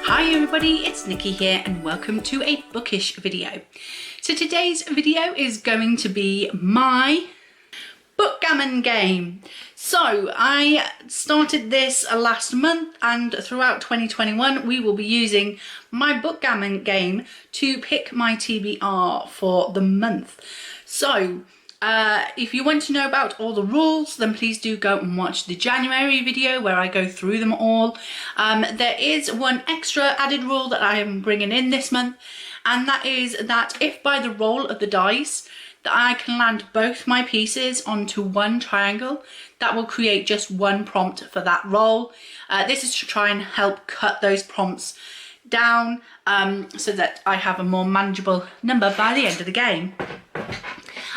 Hi everybody, it's Nikki here and welcome to a bookish video. So today's video is going to be my BOOKGAMMON game. So I started this last month and throughout 2021 we will be using my BOOKGAMMON game to pick my TBR for the month. So if you want to know about all the rules, then please do go and watch the January video where I go through them all. There is one extra added rule that I am bringing in this month, and that is that if by the roll of the dice that I can land both my pieces onto one triangle, that will create just one prompt for that roll. This is to try and help cut those prompts down so that I have a more manageable number by the end of the game.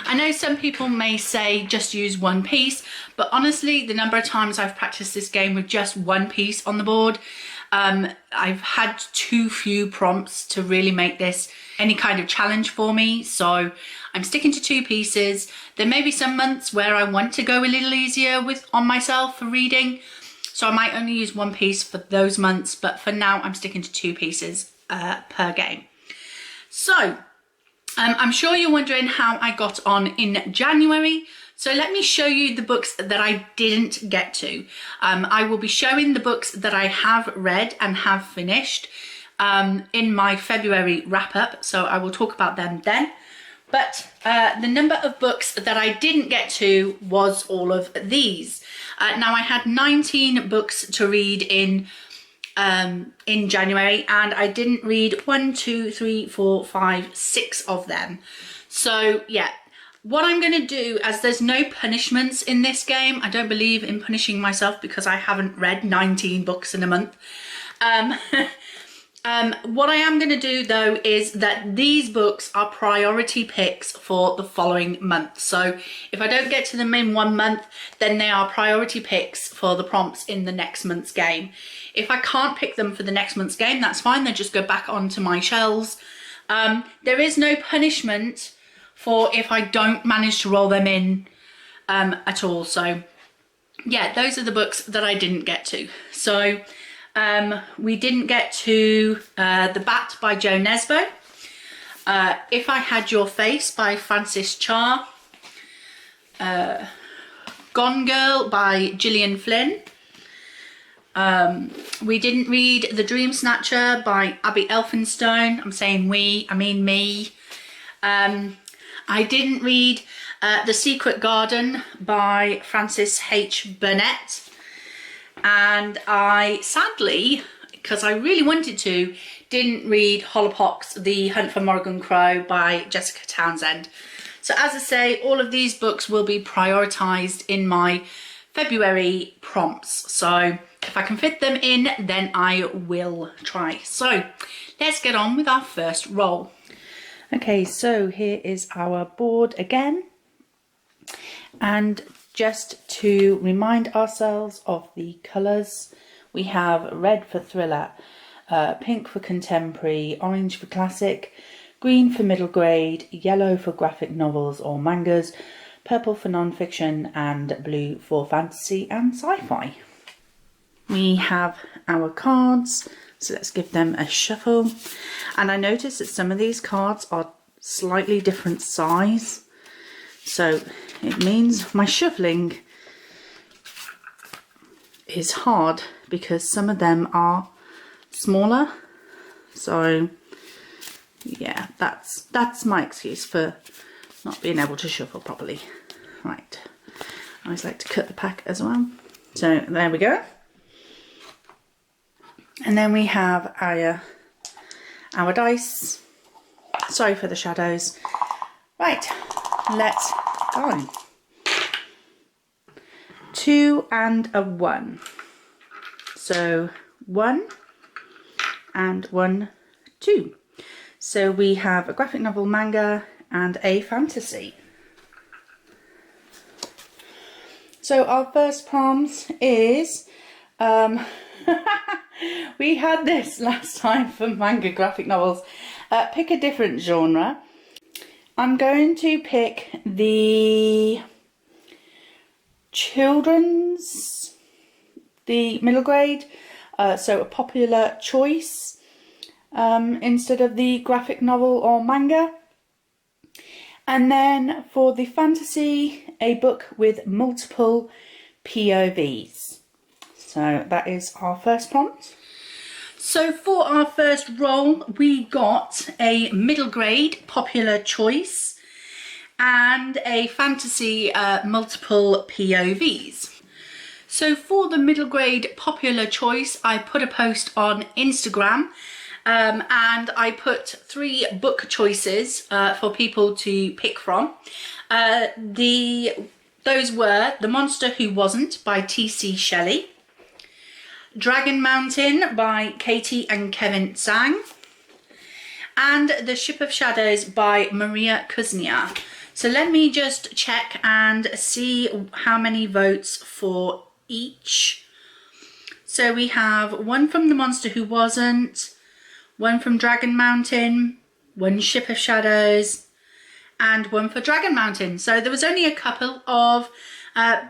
I know some people may say just use one piece, but honestly, the number of times I've practiced this game with just one piece on the board, I've had too few prompts to really make this any kind of challenge for me. So I'm sticking to two pieces. There may be some months where I want to go a little easier on myself for reading, so I might only use one piece for those months, but for now I'm sticking to two pieces per game. So I'm sure you're wondering how I got on in January. So let me show you the books that I didn't get to. I will be showing the books that I have read and have finished in my February wrap up. So I will talk about them then. But the number of books that I didn't get to was all of these. Now I had 19 books to read in January, and I didn't read 6 of them. So yeah, what I'm going to do, as there's no punishments in this game, I don't believe in punishing myself because I haven't read 19 books in a month. What I am going to do though is that these books are priority picks for the following month. So if I don't get to them in one month, then they are priority picks for the prompts in the next month's game. If I can't pick them for the next month's game, that's fine. They just go back onto my shelves. There is no punishment for if I don't manage to roll them in at all. So yeah, those are the books that I didn't get to. So we didn't get to The Bat by Jo Nesbø, If I Had Your Face by Frances Cha, Gone Girl by Gillian Flynn. We didn't read The Dream Snatcher by Abby Elphinstone. I'm saying we, I mean me. I didn't read The Secret Garden by Frances H. Burnett. And I sadly, because I really wanted to, didn't read Holopox, The Hunt for Morrigan Crow by Jessica Townsend. So as I say, all of these books will be prioritised in my February prompts. So if I can fit them in, then I will try. So let's get on with our first roll. Okay, so here is our board again. And just to remind ourselves of the colours, we have red for thriller, pink for contemporary, orange for classic, green for middle grade, yellow for graphic novels or mangas, purple for non-fiction, and blue for fantasy and sci-fi. We have our cards, so let's give them a shuffle. And I noticed that some of these cards are slightly different size, so it means my shuffling is hard because some of them are smaller. So yeah, that's my excuse for not being able to shuffle properly. Right, I always like to cut the pack as well. So there we go. And then we have our dice. Sorry for the shadows. Right, let's go. 2 and a 1. So 1 and 1, 2. So we have a graphic novel, manga, and a fantasy. So our first prompt is, we had this last time for manga graphic novels. Pick a different genre. I'm going to pick the children's, the middle grade, so a popular choice. instead of the graphic novel or manga. And then for the fantasy, a book with multiple POVs. So that is our first prompt. So for our first roll, we got a middle grade popular choice and a fantasy multiple POVs. So for the middle grade popular choice, I put a post on Instagram and I put 3 book choices for people to pick from. Those were The Monster Who Wasn't by T.C. Shelley, Dragon Mountain by Katie and Kevin Zhang, and The Ship of Shadows by Maria Kuznia. So let me just check and see how many votes for each. So we have one from The Monster Who Wasn't, one from Dragon Mountain, one Ship of Shadows, and one for Dragon Mountain. So there was only a couple of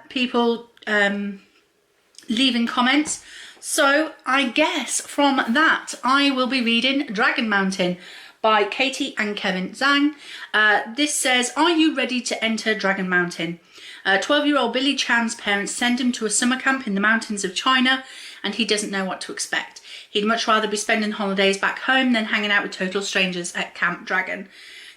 people leaving comments. So I guess from that I will be reading Dragon Mountain by Katie and Kevin Zhang. This says, are you ready to enter Dragon Mountain? 12-year-old Billy Chan's parents send him to a summer camp in the mountains of China, and he doesn't know what to expect. He'd much rather be spending holidays back home than hanging out with total strangers at Camp Dragon.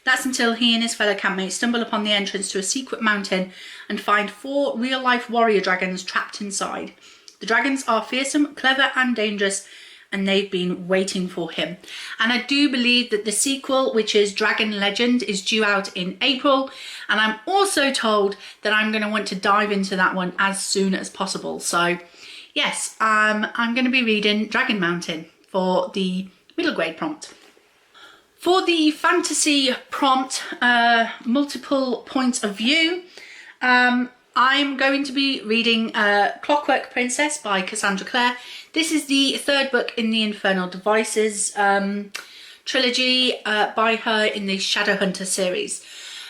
That's until he and his fellow campmates stumble upon the entrance to a secret mountain and find 4 real-life warrior dragons trapped inside. The dragons are fearsome, clever and dangerous, and they've been waiting for him. And I do believe that the sequel, which is Dragon Legend, is due out in April, and I'm also told that I'm going to want to dive into that one as soon as possible. So yes, I'm going to be reading Dragon Mountain for the middle grade prompt. For the fantasy prompt, multiple points of view, I'm going to be reading Clockwork Princess by Cassandra Clare. This is the 3rd book in the Infernal Devices trilogy by her in the Shadowhunter series.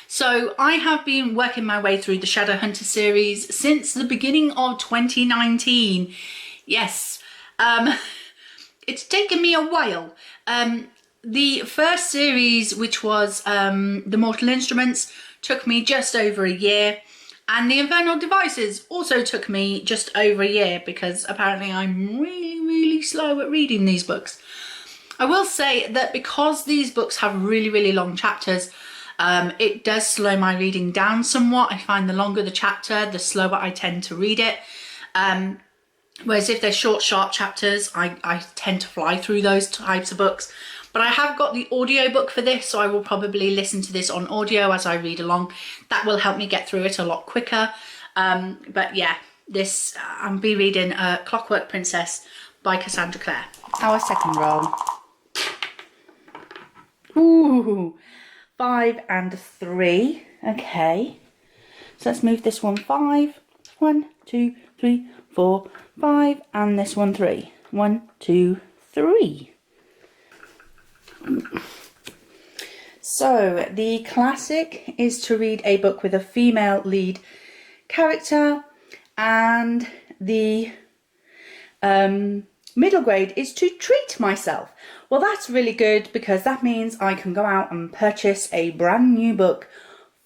So I have been working my way through the Shadowhunter series since the beginning of 2019. Yes, it's taken me a while. The first series, which was The Mortal Instruments, took me just over a year. And the Infernal Devices also took me just over a year because apparently I'm really slow at reading these books. I will say that because these books have really long chapters, it does slow my reading down somewhat. I find the longer the chapter, the slower I tend to read it. Whereas if they're short, sharp chapters, I tend to fly through those types of books. But I have got the audiobook for this, so I will probably listen to this on audio as I read along. That will help me get through it a lot quicker. But yeah, this I'll be reading Clockwork Princess by Cassandra Clare. Our second roll. Ooh, 5 and 3. Okay. So let's move this one 5. 1, 2, 3, 4, 5. And this one 3. 1, 2, 3. So the classic is to read a book with a female lead character, and the middle grade is to treat myself. Well, that's really good because that means I can go out and purchase a brand new book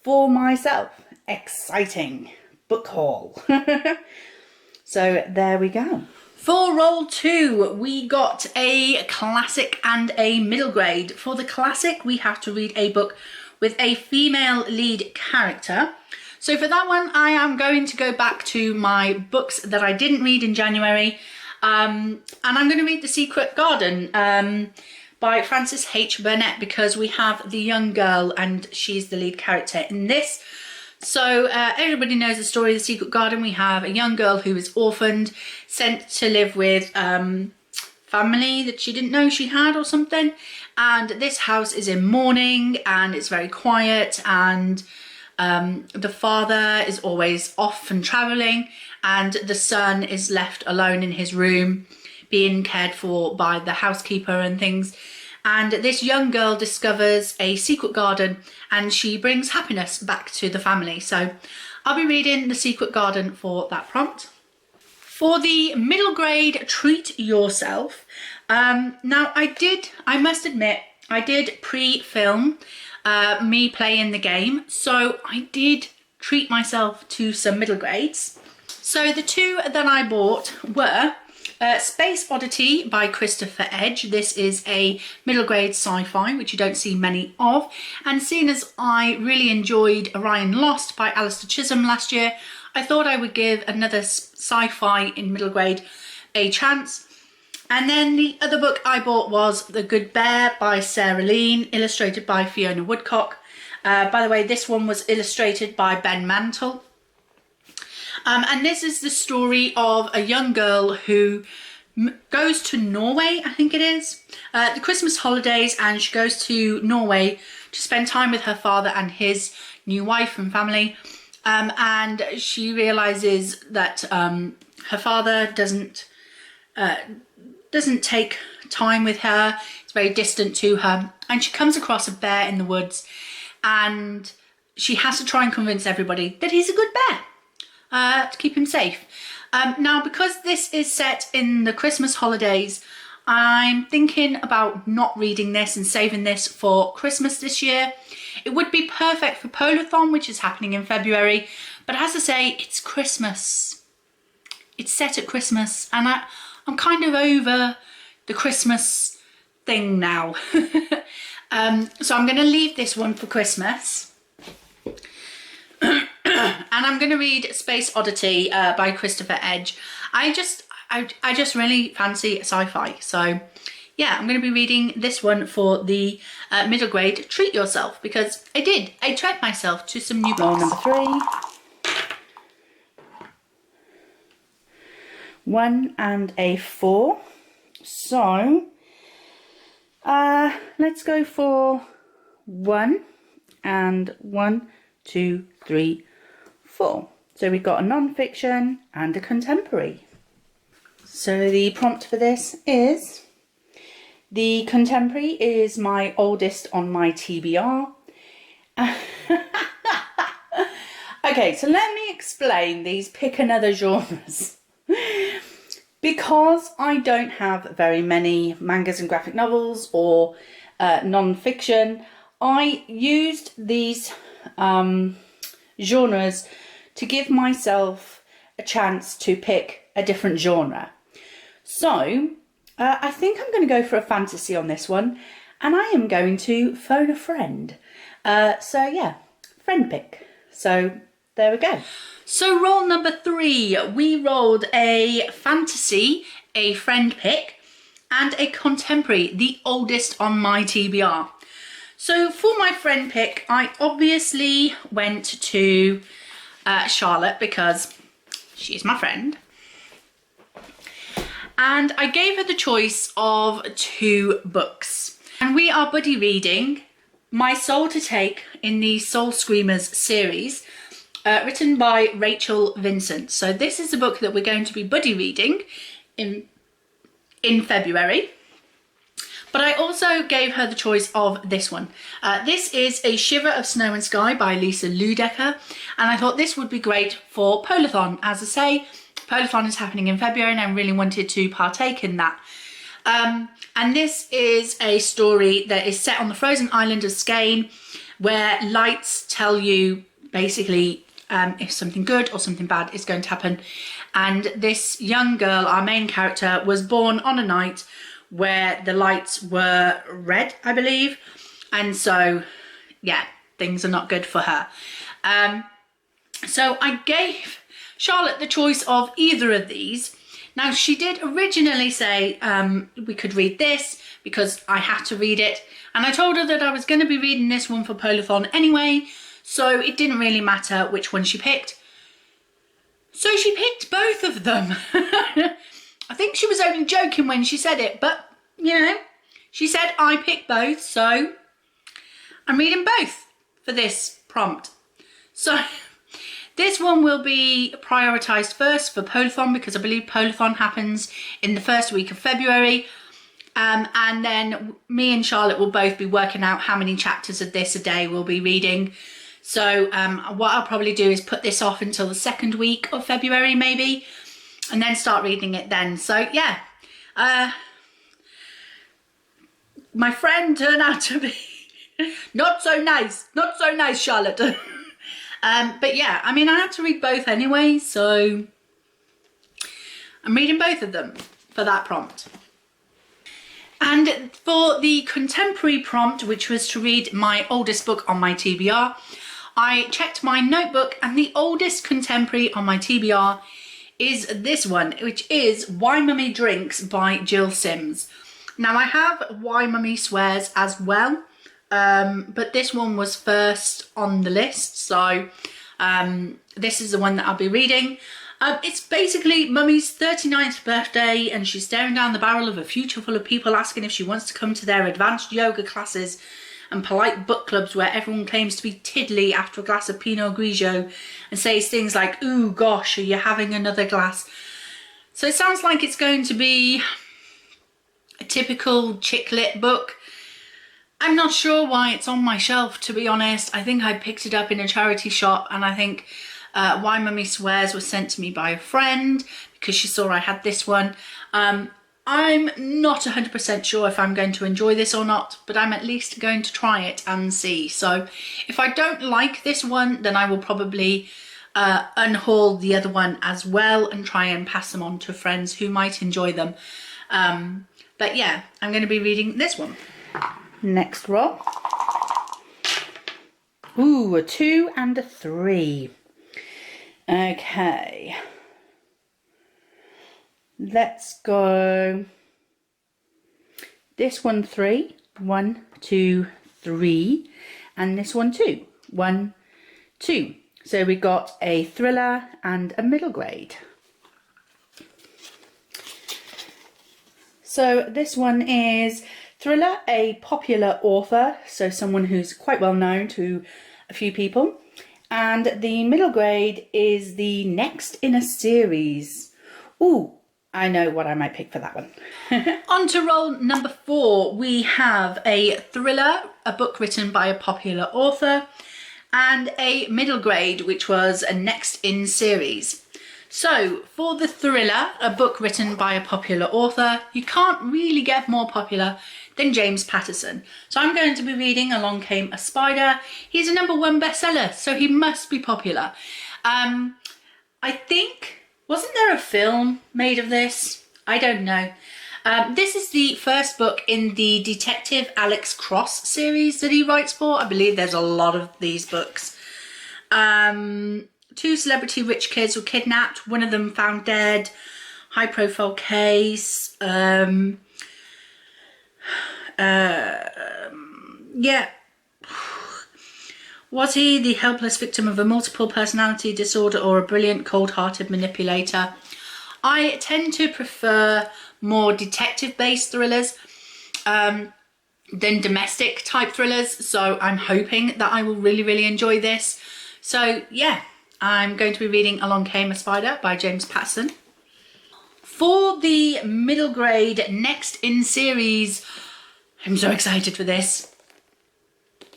for myself. Exciting book haul. So there we go. For roll 2, we got a classic and a middle grade. For the classic, we have to read a book with a female lead character. So for that one, I am going to go back to my books that I didn't read in January. And I'm going to read The Secret Garden by Frances H. Burnett because we have the young girl and she's the lead character in this. So everybody knows the story of The Secret Garden. We have a young girl who is orphaned, sent to live with family that she didn't know she had or something. And this house is in mourning and it's very quiet, and the father is always off and travelling, and the son is left alone in his room being cared for by the housekeeper and things. And this young girl discovers a secret garden and she brings happiness back to the family. So I'll be reading The Secret Garden for that prompt. For the middle grade Treat Yourself, now I must admit, I did pre-film me playing the game, so I did treat myself to some middle grades. So the two that I bought were Space Oddity by Christopher Edge. This is a middle grade sci-fi, which you don't see many of. And seeing as I really enjoyed Orion Lost by Alistair Chisholm last year, I thought I would give another sci-fi in middle grade a chance. And then the other book I bought was The Good Bear by Sarah Lean, illustrated by Fiona Woodcock. By the way, this one was illustrated by Ben Mantle. And this is the story of a young girl who goes to Norway, I think it is, the Christmas holidays, and she goes to Norway to spend time with her father and his new wife and family. And she realises that her father doesn't take time with her. It's very distant to her. And she comes across a bear in the woods, and she has to try and convince everybody that he's a good bear. To keep him safe. Now, because this is set in the Christmas holidays, I'm thinking about not reading this and saving this for Christmas this year. It would be perfect for Polathon, which is happening in February, but as I say, it's Christmas. It's set at Christmas, and I'm kind of over the Christmas thing now. So I'm going to leave this one for Christmas. And I'm going to read Space Oddity by Christopher Edge. I just really fancy sci-fi. So yeah, I'm going to be reading this one for the middle grade Treat Yourself, because I treat myself to some new books. Roll number 3. 1 and a 4. So let's go for 1 and 1, 2, 3, 4. So we've got a non-fiction and a contemporary. So the prompt for this is, the contemporary is my oldest on my TBR. Okay, so let me explain these pick another genres. Because I don't have very many mangas and graphic novels or non-fiction, I used these genres to give myself a chance to pick a different genre. So I think I'm going to go for a fantasy on this one, and I am going to phone a friend. So yeah, friend pick. So there we go. So roll number 3, we rolled a fantasy, a friend pick, and a contemporary, the oldest on my TBR. So for my friend pick, I obviously went to Charlotte, because she's my friend. And I gave her the choice of 2 books. And we are buddy reading My Soul to Take in the Soul Screamers series, written by Rachel Vincent. So this is a book that we're going to be buddy reading in February. But I also gave her the choice of this one. This is A Shiver of Snow and Sky by Lisa Ludecker. And I thought this would be great for Polathon. As I say, Polathon is happening in February, and I really wanted to partake in that. And this is a story that is set on the frozen island of Skane, where lights tell you basically if something good or something bad is going to happen. And this young girl, our main character, was born on a night where the lights were red, I believe. And so, yeah, things are not good for her. So I gave Charlotte the choice of either of these. Now, she did originally say we could read this because I had to read it. And I told her that I was going to be reading this one for Polathon anyway, so it didn't really matter which one she picked. So she picked both of them. I think she was only joking when she said it, but, you know, she said I picked both, so I'm reading both for this prompt. So this one will be prioritised first for Polathon, because I believe Polathon happens in the first week of February. And then me and Charlotte will both be working out how many chapters of this a day we'll be reading. So what I'll probably do is put this off until the second week of February, maybe. and then start reading it then. So yeah, my friend turned out to be not so nice, Charlotte. But yeah, I mean, I had to read both anyway, so I'm reading both of them for that prompt. And for the contemporary prompt, which was to read my oldest book on my TBR, I checked my notebook, and the oldest contemporary on my TBR is this one, which is Why Mummy Drinks by Jill Sims. Now I have Why Mummy Swears as well, but this one was first on the list, so this is the one that I'll be reading. It's basically Mummy's 39th birthday, and she's staring down the barrel of a future full of people asking if she wants to come to their advanced yoga classes and polite book clubs where everyone claims to be tiddly after a glass of Pinot Grigio and says things like, "Ooh, gosh, are you having another glass?" So it sounds like it's going to be a typical chick lit book. I'm not sure why it's on my shelf, to be honest. I think I picked it up in a charity shop, and I think Why Mummy Swears was sent to me by a friend because she saw I had this one. I'm not 100% sure if I'm going to enjoy this or not, but I'm at least going to try it and see. So if I don't like this one, then I will probably unhaul the other one as well and try and pass them on to friends who might enjoy them. But yeah, I'm going to be reading this one. Next roll. Ooh, a 2 and a 3. Okay. Let's go. This one 3. 1, 2, 3. And this one 2. 1, 2. So we got a thriller and a middle grade. So this one is thriller, a popular author, so someone who's quite well known to a few people. And the middle grade is the next in a series. Ooh, I know what I might pick for that one. On to roll number 4, we have a thriller, a book written by a popular author, and a middle grade, which was a next in series. So for the thriller, a book written by a popular author, you can't really get more popular than James Patterson. So I'm going to be reading Along Came a Spider. He's a #1 bestseller, so he must be popular. I think, wasn't there a film made of this? I don't know. This is the first book in the Detective Alex Cross series that he writes for. I believe there's a lot of these books. 2 celebrity rich kids were kidnapped, one of them found dead, high profile case. Yeah. Was he the helpless victim of a multiple personality disorder or a brilliant cold-hearted manipulator? I tend to prefer more detective-based thrillers than domestic type thrillers, so I'm hoping that I will really enjoy this. So yeah, I'm going to be reading Along Came a Spider by James Patterson. For the middle grade next in series, I'm so excited for this.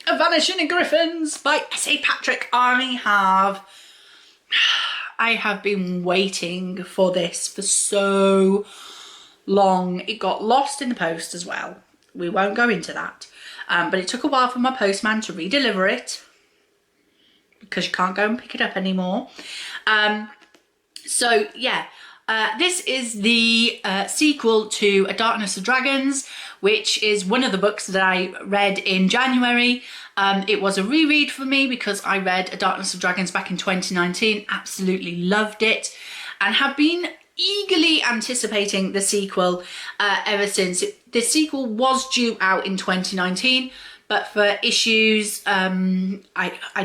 A Vanishing in Griffins by S.A. Patrick. I have been waiting for this for so long. It got lost in the post as well. We won't go into that. But it took a while for my postman to re-deliver it, because you can't go and pick it up anymore. So yeah, this is the sequel to A Darkness of Dragons, which is one of the books that I read in January. It was a reread for me because I read A Darkness of Dragons back in 2019, absolutely loved it, and have been eagerly anticipating the sequel ever since. The sequel was due out in 2019, but for issues, I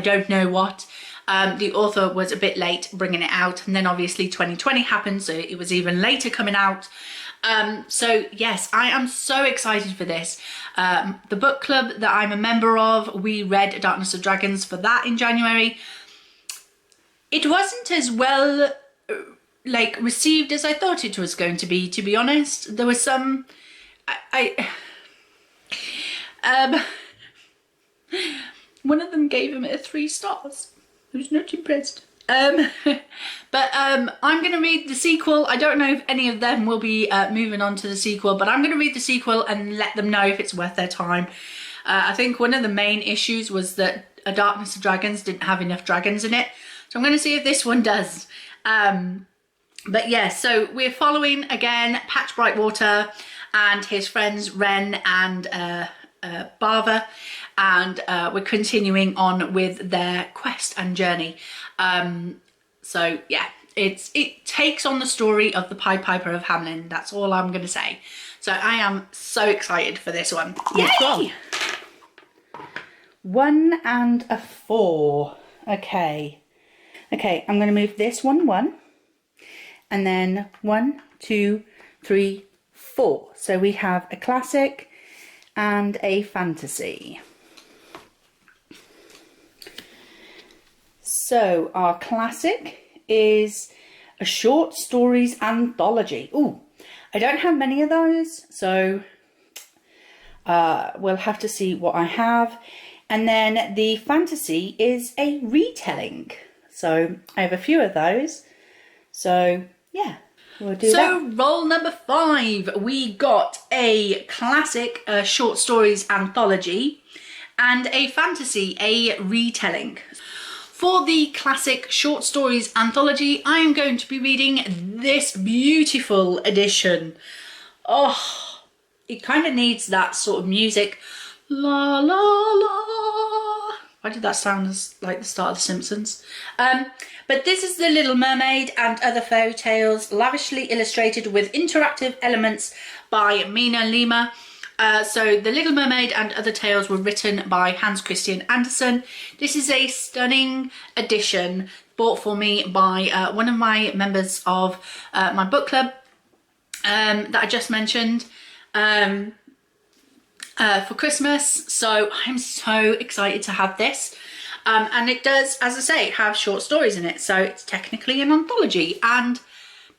don't know what, the author was a bit late bringing it out, and then obviously 2020 happened, so it was even later coming out. So yes, I am so excited for this. The book club that I'm a member of, we read A Darkness of Dragons for that in January. It wasn't as well received as I thought it was going to be honest. There was some, one of them gave him it 3 stars. I was not impressed. But I'm going to read the sequel. I don't know if any of them will be moving on to the sequel, but I'm going to read the sequel and let them know if it's worth their time. I think one of the main issues was that A Darkness of Dragons didn't have enough dragons in it. So I'm going to see if this one does. But yeah, so we're following again Patch Brightwater and his friends Ren and Bava, and we're continuing on with their quest and journey. So yeah, it takes on the story of the Pied Piper of Hamelin. That's all I'm going to say. So I am so excited for this one. Yay! 1 and a 4. Okay, I'm going to move this 1, and then 1, 2, 3, 4. So we have a classic and a fantasy. So our classic is a short stories anthology. Ooh, I don't have many of those, so we'll have to see what I have. And then the fantasy is a retelling. So I have a few of those. So yeah, we'll do that. So roll number 5, we got a classic short stories anthology and a fantasy, a retelling. For the classic short stories anthology, I am going to be reading this beautiful edition. Oh, it kind of needs that sort of music. La la la. Why did that sound like the start of The Simpsons? But this is The Little Mermaid and Other Fairy Tales, lavishly illustrated with interactive elements by Mina Lima. So The Little Mermaid and Other Tales were written by Hans Christian Andersen. This is a stunning edition bought for me by one of my members of my book club that I just mentioned. For Christmas, so I'm so excited to have this, and it does, as I say, have short stories in it, so it's technically an anthology, and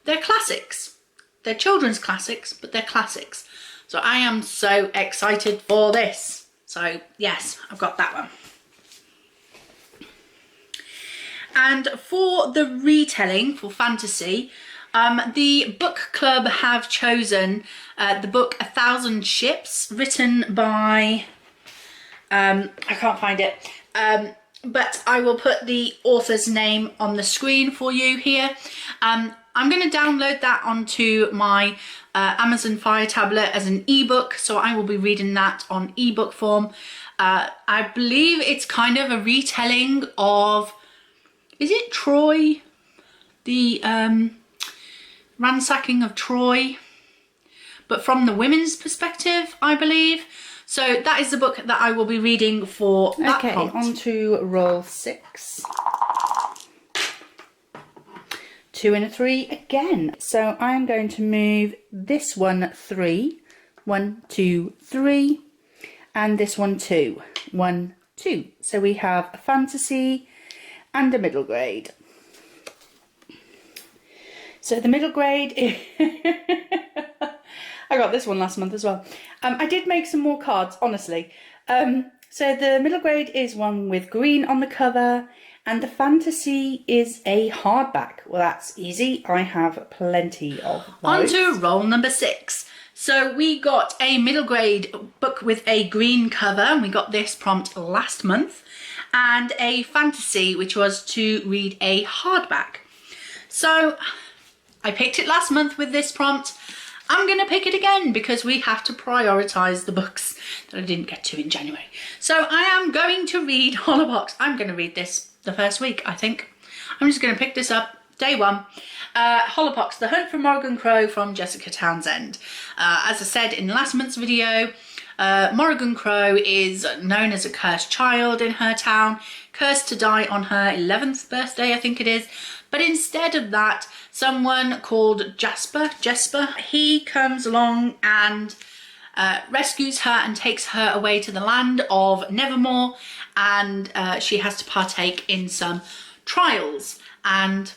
they're classics. They're children's classics, but they're classics, so I am so excited for this. So yes, I've got that one. And for the retelling, for fantasy, the book club have chosen the book 1,000 Ships, written by, I can't find it, but I will put the author's name on the screen for you here. I'm going to download that onto my Amazon Fire tablet as an ebook, so I will be reading that on ebook form. I believe it's kind of a retelling of, is it Troy? The ransacking of Troy, but from the women's perspective, I believe. So that is the book that I will be reading for that prompt. On to roll 6. 2 and a 3 again. So I'm going to move this one 3, 1, 2, 3, and this one 2, 1, 2. So we have a fantasy and a middle grade. So the middle grade is I got this one last month as well. I did make some more cards, honestly. So the middle grade is one with green on the cover, and the fantasy is a hardback. Well, that's easy. I have plenty of those. On to roll number 6. So we got a middle grade book with a green cover, and we got this prompt last month, and a fantasy, which was to read a hardback. So I picked it last month with this prompt. I'm going to pick it again because we have to prioritise the books that I didn't get to in January. So I am going to read Hollowbox. I'm going to read this the first week, I think. I'm just going to pick this up day 1. Hollowbox, The Hunt for Morrigan Crow from Jessica Townsend. As I said in last month's video, Morrigan Crow is known as a cursed child in her town, cursed to die on her 11th birthday, I think it is. But instead of that, someone called Jasper, he comes along and rescues her and takes her away to the land of Nevermore, and she has to partake in some trials. And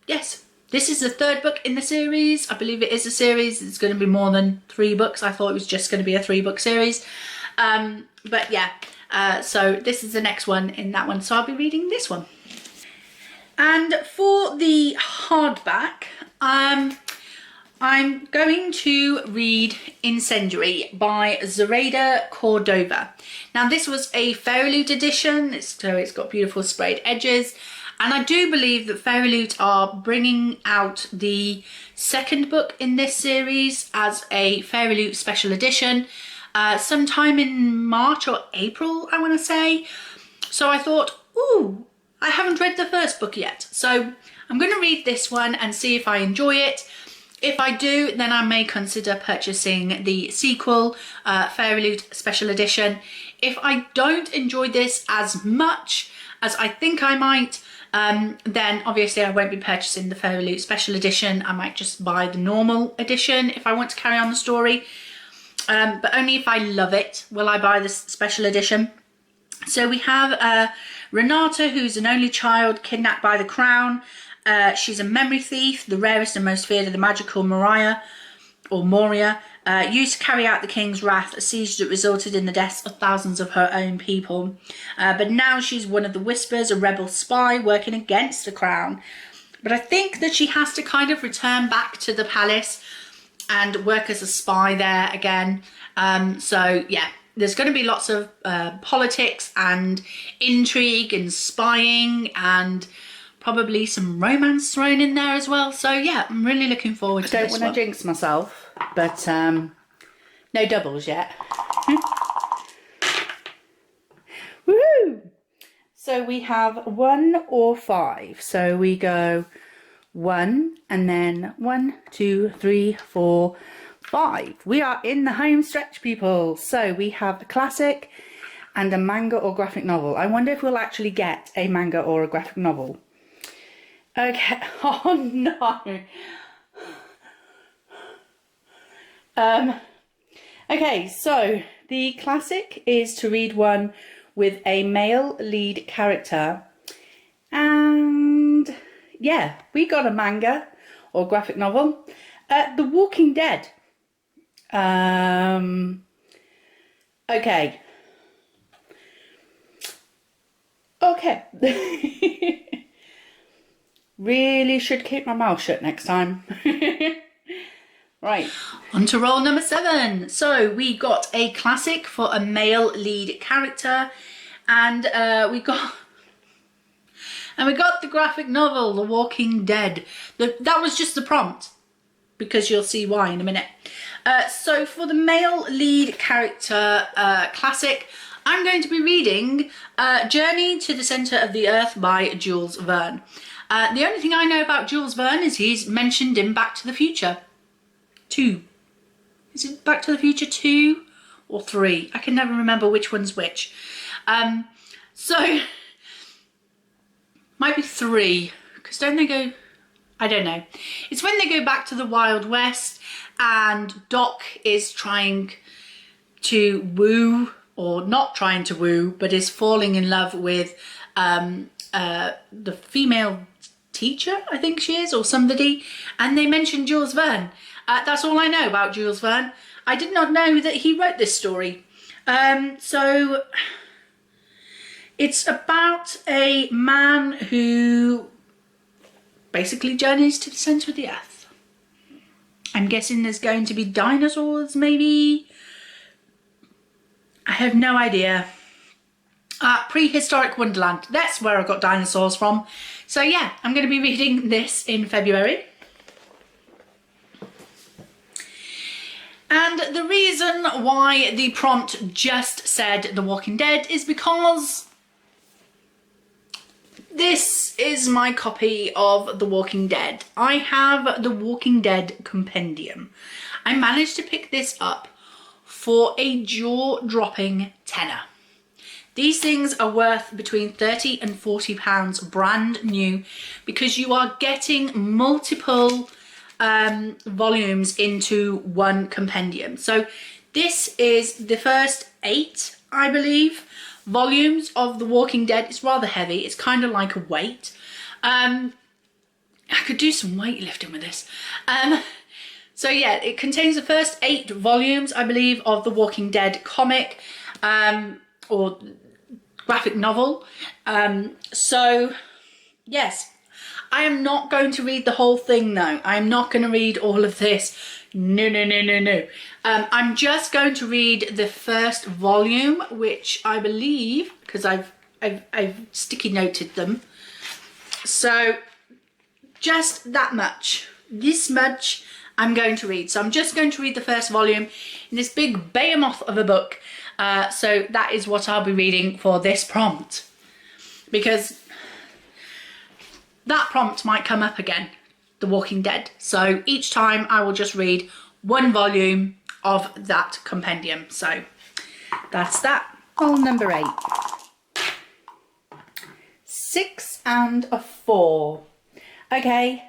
yes, this is the 3rd book in the series. I believe it is a series. It's going to be more than 3 books. I thought it was just going to be a 3-book series. But yeah, so this is the next one in that one. So I'll be reading this one. And for the hardback, I'm going to read Incendiary by Zoraida Cordova. Now this was a Fairyloot edition, so it's got beautiful sprayed edges. And I do believe that Fairyloot are bringing out the second book in this series as a Fairyloot special edition sometime in March or April, I want to say. So I thought, ooh, I haven't read the first book yet. So I'm going to read this one and see if I enjoy it. If I do, then I may consider purchasing the sequel, Fairyloot special edition. If I don't enjoy this as much as I think I might, then obviously I won't be purchasing the Fairyloot special edition. I might just buy the normal edition if I want to carry on the story. But only if I love it will I buy this special edition. So we have Renata, who's an only child kidnapped by the crown. She's a memory thief, the rarest and most feared of the magical Moria, used to carry out the king's wrath, a siege that resulted in the deaths of thousands of her own people. But now she's one of the Whispers, a rebel spy working against the crown. But I think that she has to kind of return back to the palace and work as a spy there again. So yeah, there's going to be lots of politics and intrigue and spying and probably some romance thrown in there as well. So yeah, I'm really looking forward to this one. I don't want to jinx myself, but no doubles yet. Woohoo! So we have 1 or 5. So we go 1 and then 1, 2, 3, 4, 5. We are in the home stretch, people. So we have a classic and a manga or graphic novel. I wonder if we'll actually get a manga or a graphic novel. Okay, oh no. Okay, so the classic is to read one with a male lead character. And yeah, we got a manga or graphic novel. The Walking Dead. Okay. Okay. Really should keep my mouth shut next time. Right, on to roll number 7. So we got a classic for a male lead character, and we got the graphic novel, The Walking Dead. That was just the prompt, because you'll see why in a minute. So for the male lead character classic, I'm going to be reading Journey to the Centre of the Earth by Jules Verne. The only thing I know about Jules Verne is he's mentioned in Back to the Future 2. Is it Back to the Future 2 or 3? I can never remember which one's which. So, might be 3, because don't they go... I don't know. It's when they go back to the Wild West and Doc is trying to woo, or not trying to woo, but is falling in love with the female teacher, I think she is, or somebody, and they mention Jules Verne. That's all I know about Jules Verne. I did not know that he wrote this story. So it's about a man who basically journeys to the centre of the earth. I'm guessing there's going to be dinosaurs, maybe? I have no idea. Prehistoric Wonderland. That's where I got dinosaurs from. So yeah, I'm going to be reading this in February. And the reason why the prompt just said The Walking Dead is because this is my copy of The Walking Dead. I have The Walking Dead Compendium. I managed to pick this up for a jaw-dropping tenner. These things are worth between £30 and £40 brand new, because you are getting multiple volumes into one compendium. So this is the first 8, I believe, volumes of The Walking Dead. It's rather heavy. It's kind of like a weight. I could do some weightlifting with this. So yeah, it contains the first 8 volumes, I believe, of The Walking Dead comic, or graphic novel. So yes, I am not going to read the whole thing though. I'm not going to read all of this. No, no, no, no, no. I'm just going to read the first volume, which I believe, because I've sticky noted them. So just that much. This much I'm going to read. So I'm just going to read the first volume in this big behemoth of a book. So that is what I'll be reading for this prompt. Because that prompt might come up again, The Walking Dead. So each time I will just read one volume of that compendium. So that's that. Oh, number 8. 6 and a 4. Okay,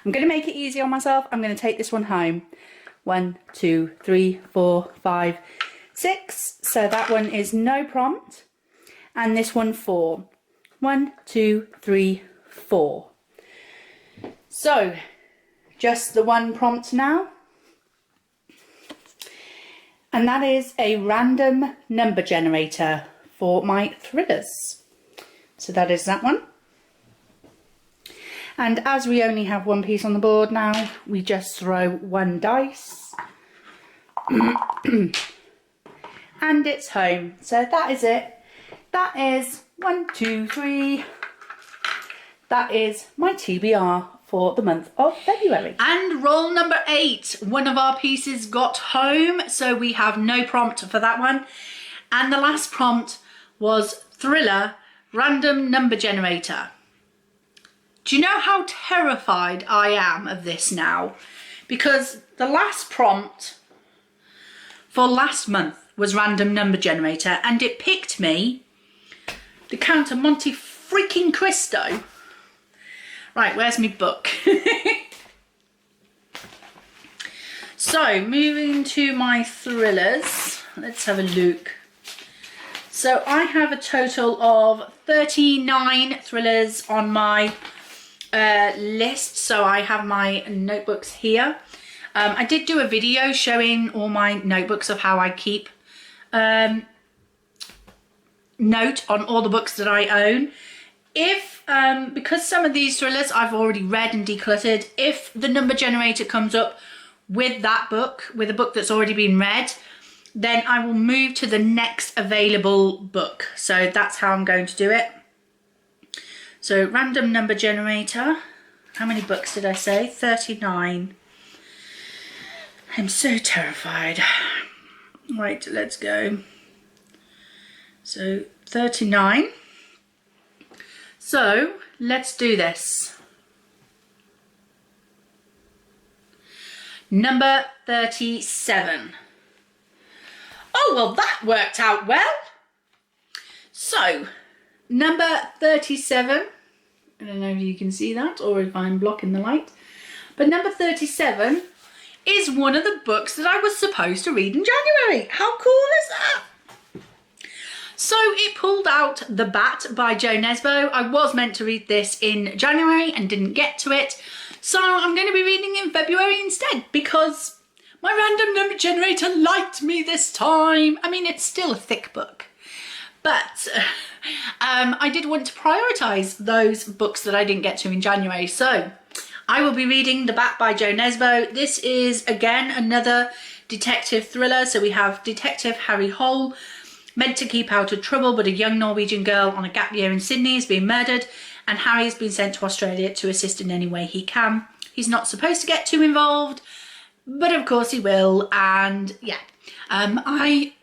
I'm going to make it easy on myself. I'm going to take this one home. 1, 2, 3, 4, 5, 6. So that one is no prompt. And this one 4. 1, 2, 3, 4. So just the one prompt now. And that is a random number generator for my thrillers. So that is that one. And as we only have one piece on the board now, we just throw one dice. And it's home. So that is it. That is 1, 2, 3. That is my TBR for the month of February. And roll number 8. One of our pieces got home, so we have no prompt for that one. And the last prompt was thriller, random number generator. Do you know how terrified I am of this now? Because the last prompt for last month was random number generator, and it picked me the Count of Monte freaking Cristo. Right, where's my book? So, moving to my thrillers. Let's have a look. So, I have a total of 39 thrillers on my list. So, I have my notebooks here. I did do a video showing all my notebooks of how I keep note on all the books that I own. If, because some of these thrillers I've already read and decluttered, if the number generator comes up with that book, with a book that's already been read, then I will move to the next available book. So that's how I'm going to do it. So random number generator. How many books did I say? 39. I'm so terrified. Right, let's go. So 39. So let's do this. Number 37. Oh, well, that worked out well. So number 37, I don't know if you can see that or if I'm blocking the light, but number 37 is one of the books that I was supposed to read in January. How cool is that? So it pulled out The Bat by Jo Nesbø. I was meant to read this in January and didn't get to it. So I'm going to be reading it in February instead because my random number generator liked me this time. I mean, it's still a thick book. But I did want to prioritise those books that I didn't get to in January. So I will be reading The Bat by Jo Nesbø. This is, again, another detective thriller. So we have Detective Harry Hole, meant to keep out of trouble, but a young Norwegian girl on a gap year in Sydney has been murdered, and Harry's been sent to Australia to assist in any way he can. He's not supposed to get too involved, but of course he will. And yeah, I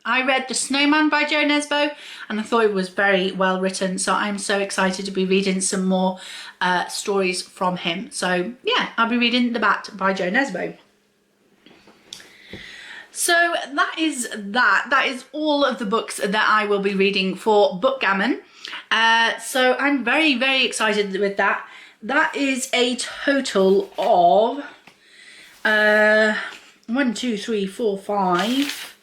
read The Snowman by Jo Nesbø, and I thought it was very well written. So I'm so excited to be reading some more stories from him. So yeah, I'll be reading The Bat by Jo Nesbø. So that is that. That is all of the books that I will be reading for Bookgammon. So I'm very, very excited with that. That is a total of 1, 2, 3, 4, 5,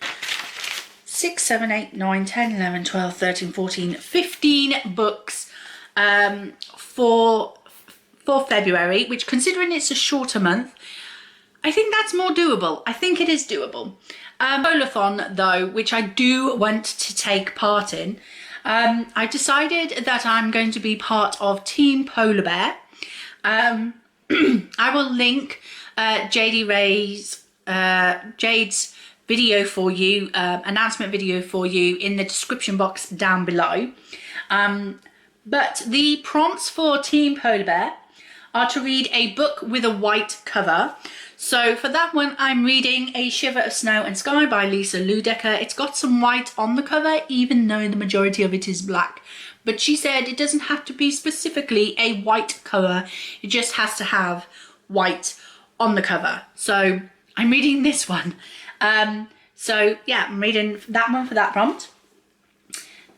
6, 7, 8, 9, 10, 11, 12, 13, 14, 15 books for February, which, considering it's a shorter month, I think that's more doable. I think it is doable. Bolathon, though, which I do want to take part in, I decided that I'm going to be part of Team Polar Bear. I will link Jade's video for you, announcement video for you in the description box down below. But the prompts for Team Polar Bear are to read a book with a white cover. So for that one, I'm reading A Shiver of Snow and Sky by Lisa Ludecker. It's got some white on the cover, even though the majority of it is black. But she said it doesn't have to be specifically a white cover. It just has to have white on the cover. So I'm reading this one. So yeah, I'm reading that one for that prompt.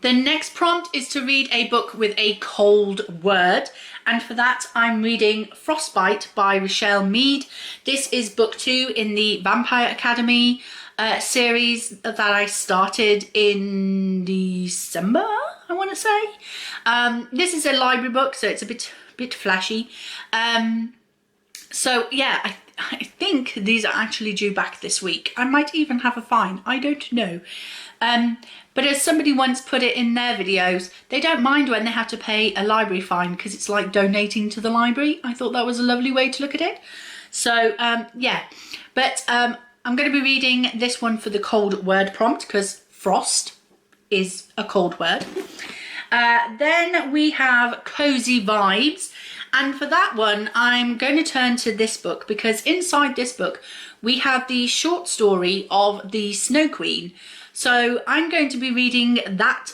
The next prompt is to read a book with a cold word, and for that I'm reading Frostbite by Rochelle Mead. This is book 2 in the Vampire Academy series that I started in December, I want to say. This is a library book, so it's a bit flashy. So yeah, I think these are actually due back this week. I might even have a fine, I don't know. But as somebody once put it in their videos, they don't mind when they have to pay a library fine because it's like donating to the library. I thought that was a lovely way to look at it. So yeah, but I'm going to be reading this one for the cold word prompt because frost is a cold word. Then we have Cozy Vibes. And for that one, I'm going to turn to this book because inside this book, we have the short story of the Snow Queen. So I'm going to be reading that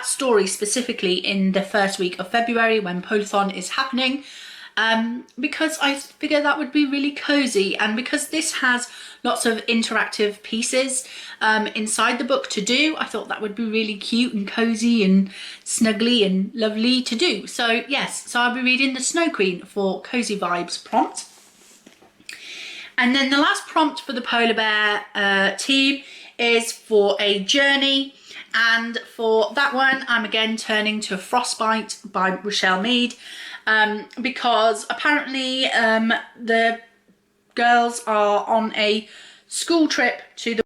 story specifically in the first week of February when Polathon is happening. Because I figure that would be really cozy, and because this has lots of interactive pieces inside the book to do, I thought that would be really cute and cozy and snuggly and lovely to do. So yes, so I'll be reading the Snow Queen for Cozy Vibes prompt. And then the last prompt for the Polar Bear team is for a journey. And for that one, I'm again turning to Frostbite by Rochelle Mead. Because apparently the girls are on a school trip to the